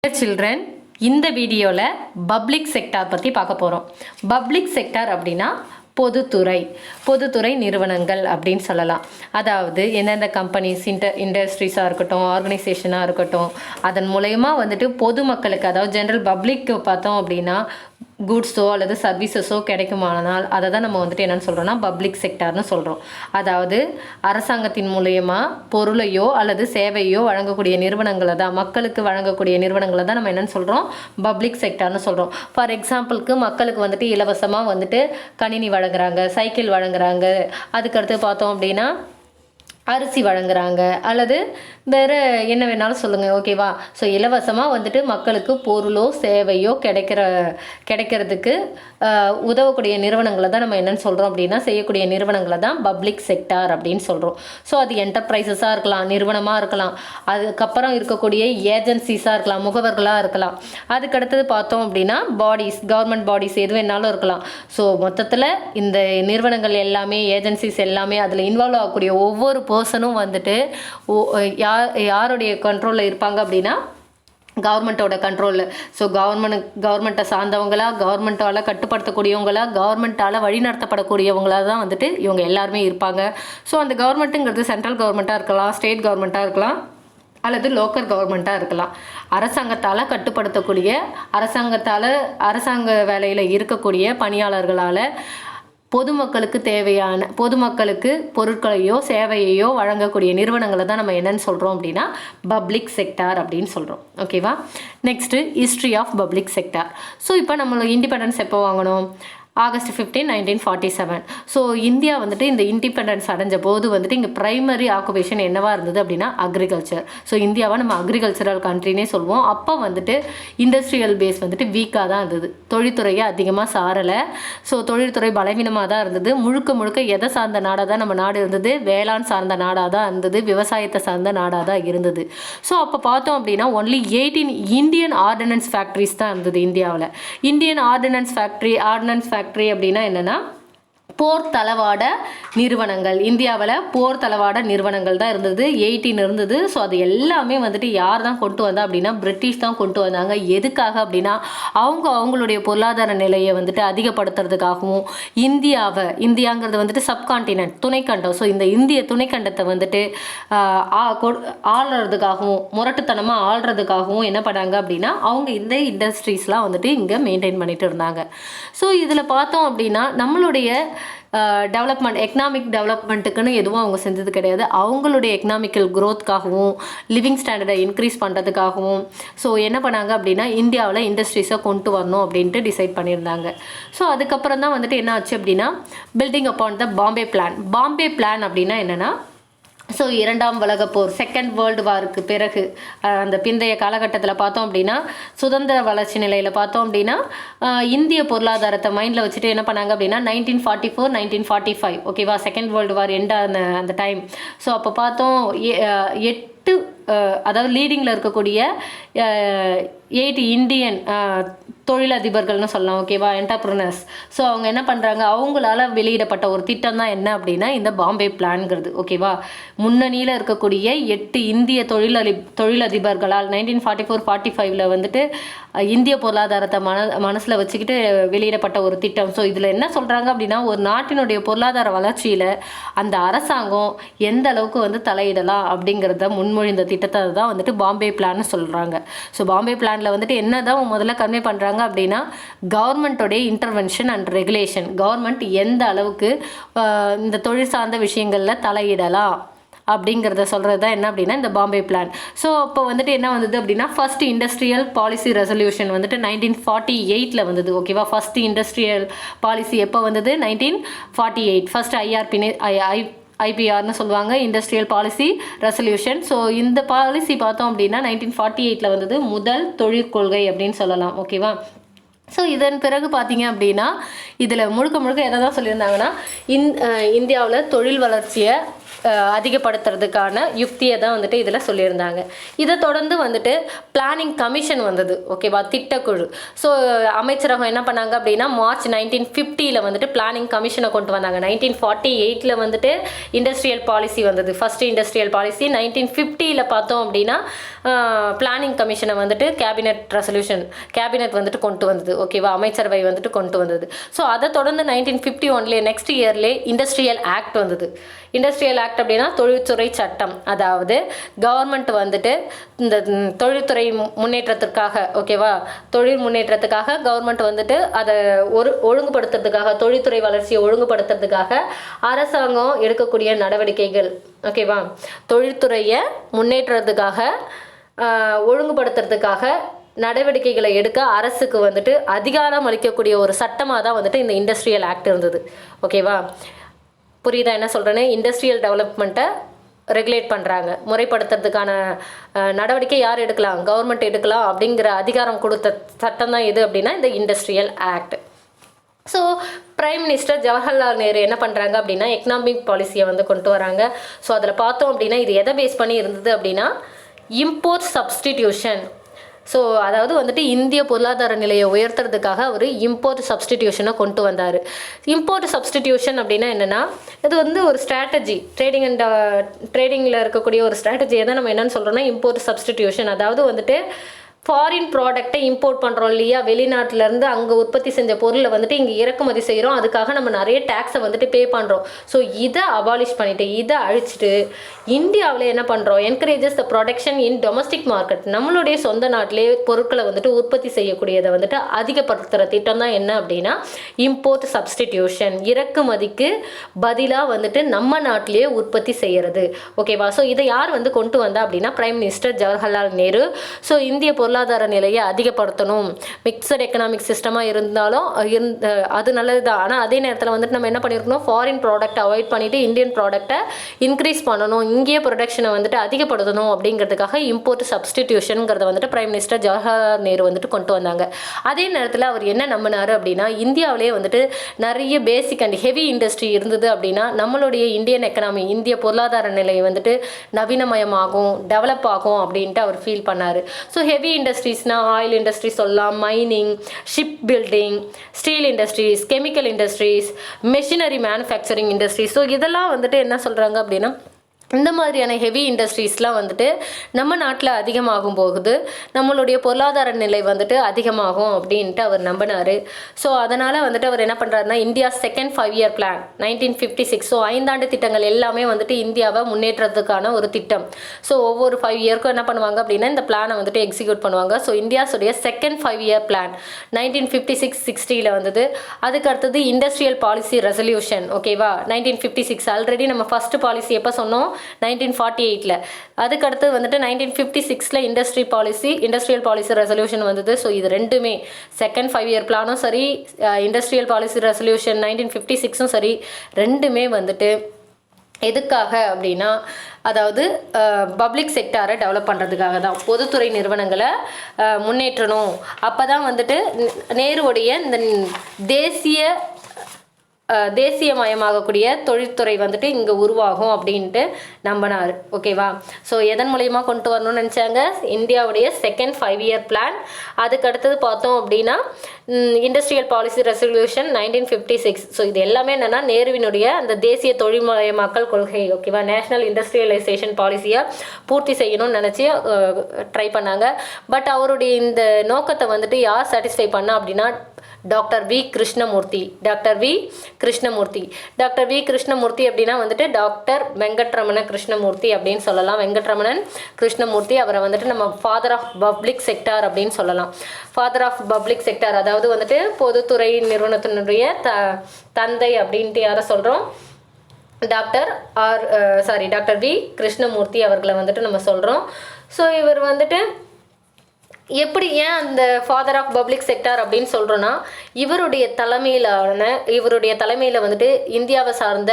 Dear children, இந்த வீடியோவில் public sector பற்றி பார்க்க போகிறோம். பப்ளிக் செக்டார் அப்படின்னா பொதுத்துறை நிறுவனங்கள் அப்படின்னு சொல்லலாம். அதாவது எந்தெந்த கம்பெனிஸ் இண்டஸ்ட்ரீஸாக இருக்கட்டும், ஆர்கனைசேஷனாக இருக்கட்டும், அதன் மூலயமா வந்துட்டு பொதுமக்களுக்கு, அதாவது ஜென்ரல் பப்ளிக்கு பார்த்தோம் அப்படின்னா கூட்ஸோ அல்லது சர்வீசஸோ கிடைக்குமானால் அதை தான் நம்ம வந்துட்டு என்னென்னு சொல்கிறோம்னா பப்ளிக் செக்டார்னு சொல்கிறோம். அதாவது அரசாங்கத்தின் மூலயமா பொருளையோ அல்லது சேவையோ வழங்கக்கூடிய நிறுவனங்களை தான், மக்களுக்கு வழங்கக்கூடிய நிறுவனங்களை தான் நம்ம என்னென்னு சொல்கிறோம், பப்ளிக் செக்டார்னு சொல்கிறோம். ஃபார் எக்ஸாம்பிளுக்கு மக்களுக்கு வந்துட்டு இலவசமாக வந்துட்டு கணினி வழங்குறாங்க, சைக்கிள் வழங்குறாங்க, அதுக்கடுத்து பார்த்தோம் அப்படின்னா அரிசி வழங்குறாங்க, அல்லது வேறு என்ன வேணாலும் சொல்லுங்கள், ஓகேவா? ஸோ இலவசமாக வந்துட்டு மக்களுக்கு பொருளோ சேவையோ கிடைக்கிறதுக்கு உதவக்கூடிய நிறுவனங்களை தான் நம்ம என்னென்னு சொல்கிறோம் அப்படின்னா, செய்யக்கூடிய நிறுவனங்களை தான் பப்ளிக் செக்டார் அப்படின்னு சொல்கிறோம். ஸோ அது என்டர்பிரைசஸாக இருக்கலாம், நிறுவனமாக இருக்கலாம், அதுக்கப்புறம் இருக்கக்கூடிய ஏஜென்சிஸாக இருக்கலாம், முகவர்களாக இருக்கலாம். அதுக்கடுத்தது பார்த்தோம் அப்படின்னா கவர்மெண்ட் பாடிஸ் எது வேணாலும் இருக்கலாம். ஸோ மொத்தத்தில் இந்த நிறுவனங்கள் எல்லாமே, ஏஜென்சிஸ் எல்லாமே, அதில் இன்வால்வ் ஆகக்கூடிய ஒவ்வொரு பர்சனும் வந்துட்டு யாருடைய கண்ட்ரோலில் இருப்பாங்க அப்படின்னா கவர்மெண்ட்டோட கண்ட்ரோலில். ஸோ கவர்மெண்ட்டை சார்ந்தவங்களா, கவர்மெண்ட்டால் கட்டுப்படுத்தக்கூடியவங்களா, கவர்மெண்ட்டால் வழிநடத்தப்படக்கூடியவங்களாக தான் வந்துட்டு இவங்க எல்லாருமே இருப்பாங்க. ஸோ அந்த கவர்மெண்ட்டுங்கிறது சென்ட்ரல் கவர்மெண்ட்டாக இருக்கலாம், ஸ்டேட் கவர்மெண்ட்டாக இருக்கலாம், அல்லது லோக்கல் கவர்மெண்ட்டாக இருக்கலாம். அரசாங்கத்தால் கட்டுப்படுத்தக்கூடிய, அரசாங்க வேலையில் இருக்கக்கூடிய பணியாளர்களால் பொதுமக்களுக்கு பொருட்களையோ சேவையையோ வழங்கக்கூடிய நிறுவனங்களை தான் நம்ம என்னன்னு சொல்கிறோம் அப்படின்னா பப்ளிக் செக்டார் அப்படின்னு சொல்கிறோம். ஓகேவா? Next history of public sector. So இப்போ நம்மளோட இண்டிபெண்டன்ஸ் எப்போ வாங்கணும்? August 15, 1947. ஸோ இந்தியா வந்துட்டு இந்த இண்டிபெண்டன்ஸ் அடைஞ்ச போது வந்துட்டு இங்கே ப்ரைமரி ஆக்குபேஷன் என்னவாக இருந்தது அப்படின்னா அக்ரிகல்ச்சர். ஸோ இந்தியாவை நம்ம அக்ரிகல்ச்சரல் கண்ட்ரினே சொல்லுவோம். அப்போ வந்துட்டு இண்டஸ்ட்ரியல் பேஸ் வந்துட்டு வீக்காக தான் இருந்தது, தொழில்துறையை அதிகமாக சாரலை. ஸோ தொழில்துறை பலவீனமாக தான் இருந்தது. முழுக்க எதை சார்ந்த நாடாக தான் நம்ம நாடு இருந்தது? வேளாண் சார்ந்த நாடாக தான் இருந்தது, விவசாயத்தை சார்ந்த நாடாக தான் இருந்தது. ஸோ அப்போ பார்த்தோம் அப்படின்னா ஒன்லி 18 இந்தியன் ஆர்டினன்ஸ் ஃபேக்ட்ரிஸ் தான் இருந்தது இந்தியாவில். இந்தியன் ஆர்டினன்ஸ் ஃபேக்ட்ரி அப்படின்னா என்னன்னா போர் தளவாட நிறுவனங்கள். இந்தியாவில் போர் தளவாட நிறுவனங்கள் தான் இருந்தது, 18 இருந்தது. ஸோ அது எல்லாமே வந்துட்டு யார் தான் கொண்டு வந்தா அப்படின்னா பிரிட்டிஷ் தான் கொண்டு வந்தாங்க. எதுக்காக அப்படின்னா அவங்களுடைய பொருளாதார நிலையை வந்துட்டு அதிகப்படுத்துறதுக்காகவும், இந்தியாங்கிறது வந்துட்டு சப்கான்டினென்ட், துணைக்கண்டம். ஸோ இந்த இந்திய துணைக்கண்டத்தை வந்துட்டு ஆள்றதுக்காகவும், முரட்டுத்தனமாக ஆள்றதுக்காகவும் என்ன பண்ணாங்க அப்படின்னா அவங்க இந்த இண்டஸ்ட்ரீஸ்லாம் வந்துட்டு இங்கே மெயின்டைன் பண்ணிட்டு இருந்தாங்க. ஸோ இதில் பார்த்தோம் அப்படின்னா நம்மளுடைய எக்கனாமிக் டெவலப்மெண்ட்டுக்குன்னு எதுவும் அவங்க செஞ்சது கிடையாது. அவங்களுடைய எக்கனாமிக்கல் க்ரோத்துக்காகவும், லிவிங் ஸ்டாண்டர்டை இன்க்ரீஸ் பண்ணுறதுக்காகவும் ஸோ என்ன பண்ணாங்க அப்படின்னா இந்தியாவில் இண்டஸ்ட்ரீஸை கொண்டு வரணும் அப்படின்ட்டு டிசைட் பண்ணியிருந்தாங்க. ஸோ அதுக்கப்புறம் தான் வந்துட்டு என்ன ஆச்சு அப்படின்னா building upon the Bombay plan அப்படின்னா என்னென்னா, ஸோ 2ஆம் உலகப் போர், செகண்ட் வேர்ல்டு வாருக்கு பிறகு அந்த பிந்தைய காலகட்டத்தில் பார்த்தோம் அப்படின்னா சுதந்திர வளர்ச்சி நிலையில் பார்த்தோம் அப்படின்னா இந்திய பொருளாதாரத்தை மைண்டில் வச்சுட்டு என்ன பண்ணாங்க அப்படின்னா 1944, 1945, ஓகேவா, செகண்ட் வேர்ல்டு வார் எண்டான அந்த டைம். ஸோ அப்போ பார்த்தோம் 8 அதாவது லீடிங்கில் இருக்கக்கூடிய 8 இந்தியன் தொழிலதிபர்கள்னு சொல்லலாம், ஓகேவா, என்டர்பிரினர்ஸ். ஸோ அவங்க என்ன பண்ணுறாங்க, அவங்களால வெளியிடப்பட்ட ஒரு திட்டம் தான் என்ன அப்படின்னா இந்த பாம்பே பிளான்ங்கிறது, ஓகேவா. முன்னணியில் இருக்கக்கூடிய 8 இந்திய தொழிலதிபர்களால் 1944-45 வந்துட்டு இந்திய பொருளாதாரத்தை மனசில் வச்சுக்கிட்டு வெளியிடப்பட்ட ஒரு திட்டம். ஸோ இதில் என்ன சொல்கிறாங்க அப்படின்னா ஒரு நாட்டினுடைய பொருளாதார வளர்ச்சியில் அந்த அரசாங்கம் எந்த அளவுக்கு வந்து தலையிடலாம் அப்படிங்கிறத முன்மொழிந்த திட்டத்தை தான் வந்துட்டு பாம்பே பிளான்னு சொல்கிறாங்க. ஸோ பாம்பே பிளானில் வந்துட்டு என்ன தான் முதல்ல கன்வே பண்ணுறாங்க அப்படின்னா கவர்மெண்ட்டோடைய இன்டர்வென்ஷன் அண்ட் ரெகுலேஷன், கவர்மெண்ட் எந்த அளவுக்கு இந்த தொழில் சார்ந்த விஷயங்களில் தலையிடலாம் அப்படிங்கிறத சொல்கிறது தான் என்ன அப்படின்னா இந்த பாம்பே பிளான். ஸோ அப்போ வந்துட்டு என்ன வந்தது அப்படின்னா ஃபர்ஸ்ட் இண்டஸ்ட்ரியல் பாலிசி ரெசல்யூஷன் வந்துட்டு 1948 வந்தது, ஓகேவா. ஃபர்ஸ்ட் இண்டஸ்ட்ரியல் பாலிசி எப்போ வந்தது? 1948. ஃபர்ஸ்ட் ஐபிஆர்னு சொல்லுவாங்க, இண்டஸ்ட்ரியல் பாலிசி ரெசல்யூஷன். ஸோ இந்த பாலிசி பார்த்தோம் அப்படின்னா 1948 வந்தது, முதல் தொழிற்கொள்கை அப்படின்னு சொல்லலாம், ஓகேவா. ஸோ இதன் பிறகு பார்த்தீங்க அப்படின்னா இதில் முழுக்க எதை தான் சொல்லியிருந்தாங்கன்னா இந்தியாவில் தொழில் வளர்ச்சியை அதிகப்படுத்துறதுக்கான யுக்தியை தான் வந்துட்டு இதில் சொல்லியிருந்தாங்க. இதை தொடர்ந்து வந்துட்டு பிளானிங் கமிஷன் வந்தது, ஓகேவா, திட்டக்குழு. ஸோ அமைச்சரகம் என்ன பண்ணாங்க அப்படின்னா மார்ச் 1950 வந்துட்டு பிளானிங் கமிஷனை கொண்டு வந்தாங்க. 1948 வந்துட்டு இண்டஸ்ட்ரியல் பாலிசி வந்தது, ஃபர்ஸ்ட் இண்டஸ்ட்ரியல் பாலிசி. 1950 பார்த்தோம் அப்படின்னா பிளானிங் கமிஷனை வந்துட்டு கேபினெட் வந்துட்டு கொண்டு வந்தது, ஓகேவா, அமைச்சரவை வந்துட்டு கொண்டு வந்தது. ஸோ அதை தொடர்ந்து 1951 நெக்ஸ்ட் இயர்லேயே இண்டஸ்ட்ரியல் ஆக்ட் வந்தது. இண்டஸ்ட்ரியல் ஆக்ட் அப்படின்னா தொழில்துறை சட்டம். அதாவது கவர்மெண்ட் வந்துட்டு இந்த தொழில்துறை முன்னேற்றத்திற்காக, ஓகேவா, தொழில் முன்னேற்றத்துக்காக கவர்மெண்ட் வந்துட்டு அதை ஒழுங்குபடுத்துறதுக்காக, தொழில்துறை வளர்ச்சியை ஒழுங்குபடுத்துறதுக்காக அரசாங்கம் எடுக்கக்கூடிய நடவடிக்கைகள், ஓகேவா, தொழில்துறையை முன்னேற்றத்துக்காக ஒழுங்குபடுத்துறதுக்காக நடவடிக்கைகளை எடுக்க அரசுக்கு வந்துட்டு அதிகாரம் அளிக்கக்கூடிய ஒரு சட்டமாக தான் வந்துட்டு இந்த இண்டஸ்ட்ரியல் ஆக்ட் இருந்தது, ஓகேவா. புரியுதா என்ன சொல்கிறேன்னு? இண்டஸ்ட்ரியல் டெவலப்மெண்ட்டை ரெகுலேட் பண்ணுறாங்க, முறைப்படுத்துறதுக்கான நடவடிக்கை யார் எடுக்கலாம், கவர்மெண்ட் எடுக்கலாம் அப்படிங்கிற அதிகாரம் கொடுத்த சட்டம் தான் எது அப்படின்னா இந்த industrial act. So prime minister Jawaharlal Nehru என்ன பண்ணுறாங்க அப்படின்னா எக்கனாமிக் பாலிசியை வந்து கொண்டு வராங்க. ஸோ அதில் பார்த்தோம் அப்படின்னா இது எதை பேஸ் பண்ணி இருந்தது அப்படின்னா இம்போர்ட் சப்ஸ்டிடியூஷன். ஸோ அதாவது வந்துட்டு இந்திய பொருளாதார நிலையை உயர்த்துறதுக்காக அவர் இம்போர்ட் சப்ஸ்டிடியூஷனை கொண்டு வந்தார். இம்போர்ட் சப்ஸ்டிடியூஷன் அப்படின்னா என்னென்னா இது வந்து ஒரு ஸ்ட்ராட்டஜி, ட்ரேடிங்கில் இருக்கக்கூடிய ஒரு ஸ்ட்ராட்டஜியை தான் நம்ம என்னென்னு சொல்கிறோன்னா இம்போர்ட் சப்ஸ்டிடியூஷன். அதாவது வந்துட்டு ஃபாரின் ப்ராடக்டை இம்போர்ட் பண்ணுறோம் இல்லையா, வெளிநாட்டிலேருந்து அங்கே உற்பத்தி செஞ்ச பொருளை வந்துட்டு இங்கே இறக்குமதி செய்கிறோம், அதுக்காக நம்ம நிறைய டேக்ஸை வந்துட்டு பே பண்ணுறோம். ஸோ இதை அபாலிஷ் பண்ணிவிட்டு இதை அழிச்சிட்டு இந்தியாவில் என்ன பண்ணுறோம், encourages the production in domestic market, நம்மளுடைய சொந்த நாட்டிலே பொருட்களை வந்துட்டு உற்பத்தி செய்யக்கூடியதை வந்துட்டு அதிகப்படுத்துகிற திட்டம் தான் என்ன அப்படின்னா இம்போர்ட் சப்ஸ்டிடியூஷன். இறக்குமதிக்கு பதிலாக வந்துட்டு நம்ம நாட்டிலேயே உற்பத்தி செய்கிறது, ஓகேவா. ஸோ இதை யார் வந்து கொண்டு வந்தா அப்படின்னா prime minister Jawaharlal Nehru. So இந்திய பொருளாதார நிலையை அதிகப்படுத்தணும், மிக்சட் எக்கனாமிக் சிஸ்டமாக இருந்தாலும் அது நல்லது தான். ஆனால் அதே நேரத்தில் வந்துட்டு நம்ம என்ன பண்ணியிருக்கணும், ஃபாரின் ப்ராடக்ட்டை அவாய்ட் பண்ணிவிட்டு இந்தியன் ப்ராடக்ட்டை இன்க்ரீஸ் பண்ணணும், இங்கேயே ப்ரொடக்ஷனை வந்துட்டு அதிகப்படுத்தணும் அப்படிங்கிறதுக்காக இம்போர்ட் சப்ஸ்டிடியூஷனுங்கிறத வந்துட்டு பிரைம் மினிஸ்டர் ஜவஹர்லால் நேரு வந்துட்டு கொண்டு வந்தாங்க. அதே நேரத்தில் அவர் என்ன நம்பினார் அப்படின்னா இந்தியாவிலே வந்துட்டு நிறைய பேசிக் அண்ட் ஹெவி இண்டஸ்ட்ரி இருந்தது அப்படின்னா நம்மளுடைய இந்தியன் எக்கனாமி, இந்திய பொருளாதார நிலை வந்துட்டு நவீனமயமாகும், டெவலப் ஆகும் அப்படின்ட்டு அவர் ஃபீல் பண்ணார். ஸோ ஹெவி இண்டஸ்ட்ரீஸ்னால் ஆயில் இண்டஸ்ட்ரி சொல்லலாம், mining, ship building, steel industries, chemical industries, machinery manufacturing industries. So இதெல்லாம் வந்துட்டு என்ன சொல்கிறாங்க அப்படின்னா இந்த மாதிரியான ஹெவி இண்டஸ்ட்ரீஸ்லாம் வந்துட்டு நம்ம நாட்டில் அதிகமாகும் போகுது, நம்மளுடைய பொருளாதார நிலை வந்துட்டு அதிகமாகும் அப்படின்ட்டு அவர் நம்பினார். ஸோ அதனால் வந்துட்டு அவர் என்ன பண்ணுறாருன்னா India second 5-year plan 1956, so 5 ஆண்டு திட்டங்கள் எல்லாமே வந்துட்டு இந்தியாவை முன்னேற்றத்துக்கான ஒரு திட்டம். ஸோ ஒவ்வொரு 5 இயர்க்கும் என்ன பண்ணுவாங்க அப்படின்னா இந்த பிளானை வந்துட்டு எக்ஸிக்யூட் பண்ணுவாங்க. ஸோ இந்தியாஸுடைய செகண்ட் 5-year பிளான் 1956-60 வந்தது. அதுக்கு அடுத்தது இண்டஸ்ட்ரியல் பாலிசி ரெசல்யூஷன், ஓகேவா, 1956. ஆல்ரெடி நம்ம ஃபர்ஸ்ட் பாலிசி எப்போ சொன்னோம் 1948. அதுக்கடுத்து வந்துட்டு 1956 இண்டஸ்ட்ரியல் பாலிசி ரெசல்யூஷன் வந்தது. ஸோ இது ரெண்டுமே செகண்ட் 5-year பிளானும் சரி, இண்டஸ்ட்ரியல் பாலிசி ரெசல்யூஷன் 1956 சரி, ரெண்டுமே வந்துட்டு எதுக்காக அப்படின்னா அதாவது பப்ளிக் செக்டாரை டெவலப் பண்ணுறதுக்காக தான், பொதுத்துறை நிறுவனங்களை முன்னேற்றணும். அப்போ தான் வந்துட்டு நேருவுடைய இந்த தேசியமயமாகக்கூடிய தொழில்துறை வந்துட்டு இங்கே உருவாகும் அப்படின்ட்டு நம்பினார், ஓகேவா. ஸோ எதன் மூலயமா கொண்டு வரணும்னு நினச்சாங்க, இந்தியாவுடைய செகண்ட் 5-year பிளான். அதுக்கு அடுத்தது பார்த்தோம் அப்படின்னா இண்டஸ்ட்ரியல் பாலிசி ரெசல்யூஷன் 1956. ஸோ இது எல்லாமே என்னென்னா நேருவினுடைய அந்த தேசிய தொழில்மயமாக்கல் கொள்கை, ஓகேவா, நேஷனல் இண்டஸ்ட்ரியலைசேஷன் பாலிசியை பூர்த்தி செய்யணும்னு நினச்சி ட்ரை பண்ணாங்க. பட் அவருடைய இந்த நோக்கத்தை வந்துட்டு யார் சாட்டிஸ்ஃபை பண்ணா அப்படின்னா டாக்டர் வி கிருஷ்ணமூர்த்தி அப்படின்னா வந்துட்டு டாக்டர் வெங்கட்ரமண கிருஷ்ணமூர்த்தி அப்படின்னு சொல்லலாம். வெங்கட்ரமணன் கிருஷ்ணமூர்த்தி, அவரை வந்துட்டு நம்ம ஃபாதர் ஆஃப் பப்ளிக் செக்டார் அப்படின்னு சொல்லலாம். ஃபாதர் ஆஃப் பப்ளிக் செக்டார், அதாவது வந்துட்டு பொதுத்துறை நிறுவனத்தினுடைய தந்தை அப்படின்ட்டு யாரை சொல்கிறோம், டாக்டர் வி கிருஷ்ணமூர்த்தி அவர்களை வந்துட்டு நம்ம சொல்கிறோம். ஸோ இவர் வந்துட்டு ஏன் அந்த ஃபாதர் ஆஃப் பப்ளிக் செக்டார் அப்படின்னு சொல்கிறோன்னா இவருடைய தலைமையில் வந்துட்டு இந்தியாவை சார்ந்த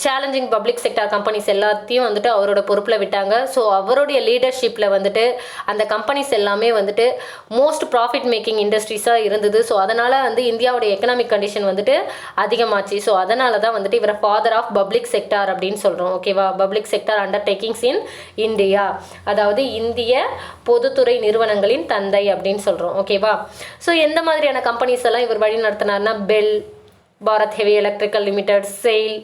சேலஞ்சிங் பப்ளிக் செக்டார் கம்பெனிஸ் எல்லாத்தையும் வந்துட்டு அவரோட பொறுப்பில் விட்டாங்க. ஸோ அவருடைய லீடர்ஷிப்பில் வந்துட்டு அந்த கம்பெனிஸ் எல்லாமே வந்துட்டு மோஸ்ட் ப்ராஃபிட் மேக்கிங் இண்டஸ்ட்ரீஸாக இருந்தது. ஸோ அதனால் வந்து இந்தியாவுடைய எக்கனாமிக் கண்டிஷன் வந்துட்டு அதிகமாச்சு. ஸோ அதனால தான் வந்துட்டு இவரை ஃபாதர் ஆஃப் பப்ளிக் செக்டார் அப்படின்னு சொல்கிறோம். ஓகேவா? Public sector undertakings in India, அதாவது இந்திய பொதுத்துறை நிறுவனங்களின் தந்தை அப்படின்னு சொல்கிறோம். ஓகேவா? ஸோ எந்த மாதிரியான கம்பெனிஸ் எல்லாம் இவர் வழி நடத்தினார்னா BHEL, Bharat heavy electrical limited, SAIL,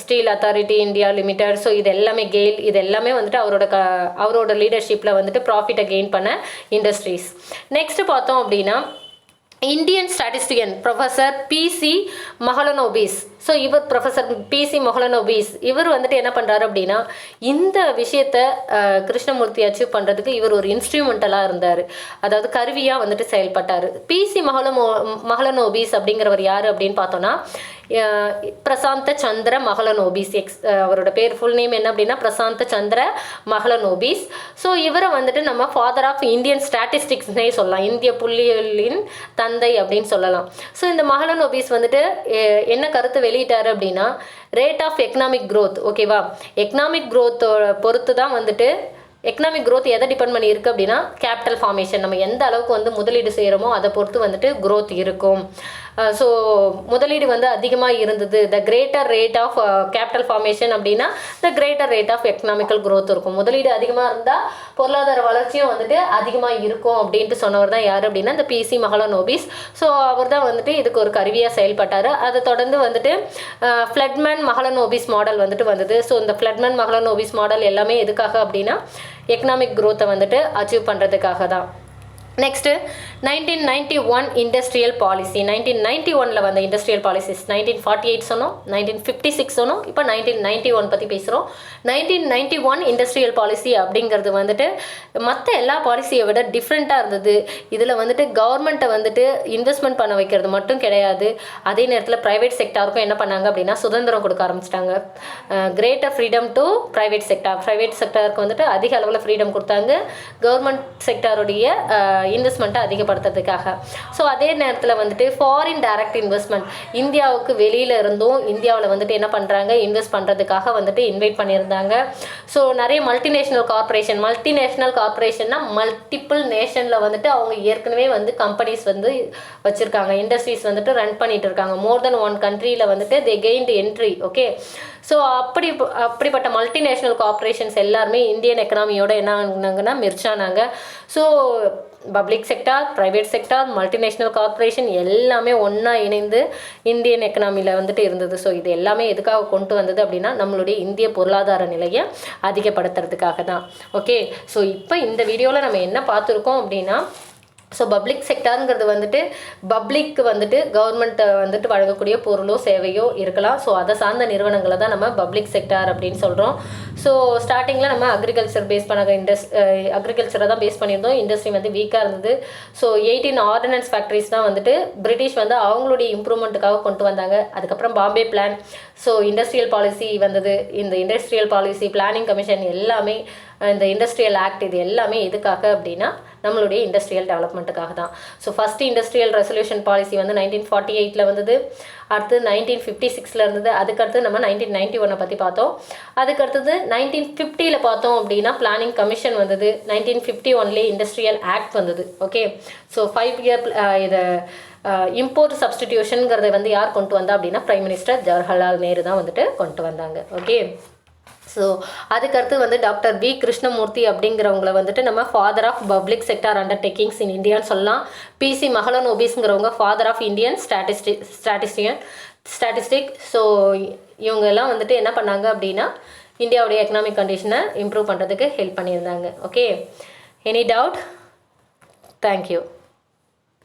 steel authority India limited, so இது எல்லாமே கெயில், இது எல்லாமே வந்துட்டு அவரோட லீடர்ஷிப்பில் வந்துட்டு ப்ராஃபிட்டை கெயின் பண்ண இண்டஸ்ட்ரீஸ். நெக்ஸ்ட் பார்த்தோம் அப்படின்னா Indian statistician professor PC Mahalanobis. So இவர் ப்ரொஃபஸர் பிசி மஹலனோபிஸ் இவர் வந்துட்டு என்ன பண்ணுறாரு அப்படின்னா இந்த விஷயத்தை கிருஷ்ணமூர்த்தி அச்சீவ் பண்ணுறதுக்கு இவர் ஒரு இன்ஸ்ட்ருமெண்டலாக இருந்தார், அதாவது கருவியாக வந்துட்டு செயல்பட்டார். பிசி மஹலனோபிஸ் அப்படிங்கிறவர் யார் அப்படின்னு பார்த்தோன்னா பிரசாந்த சந்திர மஹலனோபிஸ். அவரோட பேர் ஃபுல் நேம் என்ன அப்படின்னா பிரசாந்த சந்திர மஹலனோபிஸ். ஸோ இவரை வந்துட்டு நம்ம ஃபாதர் ஆஃப் இந்தியன் ஸ்டாட்டிஸ்டிக்ஸ்னே சொல்லலாம், இந்திய புள்ளியியலின் தந்தை அப்படின்னு சொல்லலாம். ஸோ இந்த மஹலனோபிஸ் வந்துட்டு என்ன கருத்து வெளியிட்டாரு அப்படின்னா ரேட் ஆஃப் எக்கனாமிக் க்ரோத். ஓகேவா? எக்கனாமிக் க்ரோத்தோட பொறுத்து தான் வந்துட்டு எக்கனாமிக் க்ரோத் எதை டிபெண்ட் பண்ணி இருக்குது அப்படின்னா கேபிட்டல் ஃபார்மேஷன், நம்ம எந்த அளவுக்கு வந்து முதலீடு செய்கிறோமோ அதை பொறுத்து வந்துட்டு க்ரோத் இருக்கும். ஸோ முதலீடு வந்து அதிகமாக இருந்தது, the greater rate of capital formation அப்படின்னா the greater rate of economical growth இருக்கும். முதலீடு அதிகமாக இருந்தால் பொருளாதார வளர்ச்சியும் வந்துட்டு அதிகமாக இருக்கும் அப்படின்ட்டு சொன்னவர் தான் யார் அப்படின்னா இந்த பிசி மஹலனோபிஸ். ஸோ அவர் தான் வந்துட்டு இதுக்கு ஒரு கருவியாக செயல்பட்டார். அதை தொடர்ந்து வந்துட்டு ஃப்ளட்மேன் மஹலனோபிஸ் மாடல் வந்துட்டு வந்தது. ஸோ இந்த ஃப்ளட்மேன் மஹலனோபிஸ் மாடல் எல்லாமே எதுக்காக அப்படின்னா எக்கனாமிக் க்ரோத்தை வந்துட்டு அச்சீவ் பண்ணுறதுக்காக தான். Next 1991 industrial policy. 1991 வந்த இண்டஸ்ட்ரியல் பாலிசிஸ். 1948 சொன்னோம், 1956 சொன்னோம், இப்போ 1991 பற்றி பேசுகிறோம். 1991 இண்டஸ்ட்ரியல் பாலிசி அப்படிங்கிறது வந்துட்டு மற்ற எல்லா பாலிசியை விட டிஃப்ரெண்ட்டாக இருந்தது. இதில் வந்துட்டு கவர்மெண்ட்டை வந்துட்டு இன்வெஸ்ட்மெண்ட் பண்ண வைக்கிறது மட்டும் கிடையாது, அதே நேரத்தில் ப்ரைவேட் செக்டாருக்கும் என்ன பண்ணாங்க அப்படின்னா சுதந்திரம் கொடுக்க ஆரம்பிச்சிட்டாங்க. Greater freedom to private sector. Private செக்டாருக்கு வந்துட்டு அதிக அளவில் ஃப்ரீடம் கொடுத்தாங்க கவர்மெண்ட் செக்டாருடைய இன்வெஸ்ட்மெண்ட்டை அதிகப்படுத்துறதுக்காக. ஸோ அதே நேரத்தில் வந்துட்டு ஃபாரின் டைரக்ட் இன்வெஸ்ட்மெண்ட், இந்தியாவுக்கு வெளியில் இருந்தும் இந்தியாவில் வந்துட்டு என்ன பண்ணுறாங்க இன்வெஸ்ட் பண்ணுறதுக்காக வந்துட்டு இன்வைட் பண்ணியிருந்தாங்க. ஸோ நிறைய மல்டிநேஷ்னல் கார்பரேஷன்னா மல்டிபிள் நேஷனில் வந்துட்டு அவங்க ஏற்கனவே வந்து கம்பெனிஸ் வந்து வச்சுருக்காங்க, இண்டஸ்ட்ரீஸ் வந்துட்டு ரன் பண்ணிட்டு இருக்காங்க. மோர் தென் ஒன் கண்ட்ரியில் வந்துட்டு தே கெயின்டு என்ட்ரி. ஓகே, ஸோ அப்படிப்பட்ட மல்டிநேஷ்னல் கார்பரேஷன்ஸ் எல்லாருமே இந்தியன் எக்கனாமியோட என்ன ஆனாங்கன்னா மெர்ஜ் ஆனாங்க. So public sector, private sector, multinational corporation எல்லாமே ஒன்றா இணைந்து இந்தியன் எக்கனாமியில் வந்துட்டு இருந்தது. ஸோ இது எல்லாமே எதுக்காக கொண்டு வந்தது அப்படின்னா நம்மளுடைய இந்திய பொருளாதார நிலையை அதிகப்படுத்துறதுக்காக தான். ஓகே, ஸோ இப்போ இந்த வீடியோவில் நம்ம என்ன பார்த்துருக்கோம் அப்படின்னா ஸோ பப்ளிக் செக்டாருங்கிறது வந்துட்டு பப்ளிக்கு வந்துட்டு கவர்மெண்ட்டை வந்துட்டு வழங்கக்கூடிய பொருளோ சேவையோ இருக்கலாம். ஸோ அதை சார்ந்த நிறுவனங்களை தான் நம்ம பப்ளிக் செக்டார் அப்படின்னு சொல்கிறோம். ஸோ ஸ்டார்டிங்கில் நம்ம அக்ரிகல்ச்சர் பேஸ் பண்ண அக்ரிகல்ச்சரை தான் பேஸ் பண்ணியிருந்தோம். இண்டஸ்ட்ரி வந்து வீக்காக இருந்தது. ஸோ 18 ஆர்டினன்ஸ் ஃபேக்ட்ரிஸ் தான் வந்துட்டு பிரிட்டிஷ் வந்து அவங்களுடைய இம்ப்ரூவ்மெண்ட்டுக்காக கொண்டு வந்தாங்க. அதுக்கப்புறம் Bombay plan, so industrial policy வந்தது. இந்த இண்டஸ்ட்ரியல் பாலிசி, பிளானிங் கமிஷன் எல்லாமே, இந்த இண்டஸ்ட்ரியல் ஆக்ட், இது எல்லாமே எதுக்காக அப்படின்னா நம்மளுடைய இண்டஸ்ட்ரியல் டெவலப்மெண்ட்டுக்காக தான். So first industrial resolution policy வந்து 1948 வந்தது. அடுத்து 1956 இருந்தது. அதுக்கடுத்து நம்ம 1991 பற்றி பார்த்தோம். அதுக்கடுத்தது 1950 பார்த்தோம் அப்படின்னா பிளானிங் கமிஷன் வந்தது. 1951 இண்டஸ்ட்ரியல் ஆக்ட் வந்தது. ஓகே, ஸோ 5 இயர் இதை இம்போர்ட் சப்ஸ்டிடியூஷனுங்கிறத வந்து யார் கொண்டு வந்தா அப்படின்னா பிரைம் மினிஸ்டர் ஜவஹர்லால் நேரு தான் வந்துட்டு கொண்டு வந்தாங்க. ஓகே, ஸோ அதுக்கடுத்து வந்து டாக்டர் பி கிருஷ்ணமூர்த்தி அப்படிங்கிறவங்கள வந்துட்டு நம்ம father of public sector undertakings in இந்தியான்னு சொல்லலாம். பிசி மஹலனோபிஸ்ங்கிறவங்க father of Indian statistic. So இவங்க எல்லாம் வந்துட்டு என்ன பண்ணாங்க அப்படின்னா இந்தியாவுடைய எக்கனாமிக் கண்டிஷனை இம்ப்ரூவ் பண்ணுறதுக்கு ஹெல்ப் பண்ணியிருந்தாங்க. Okay, any doubt? தேங்க்யூ.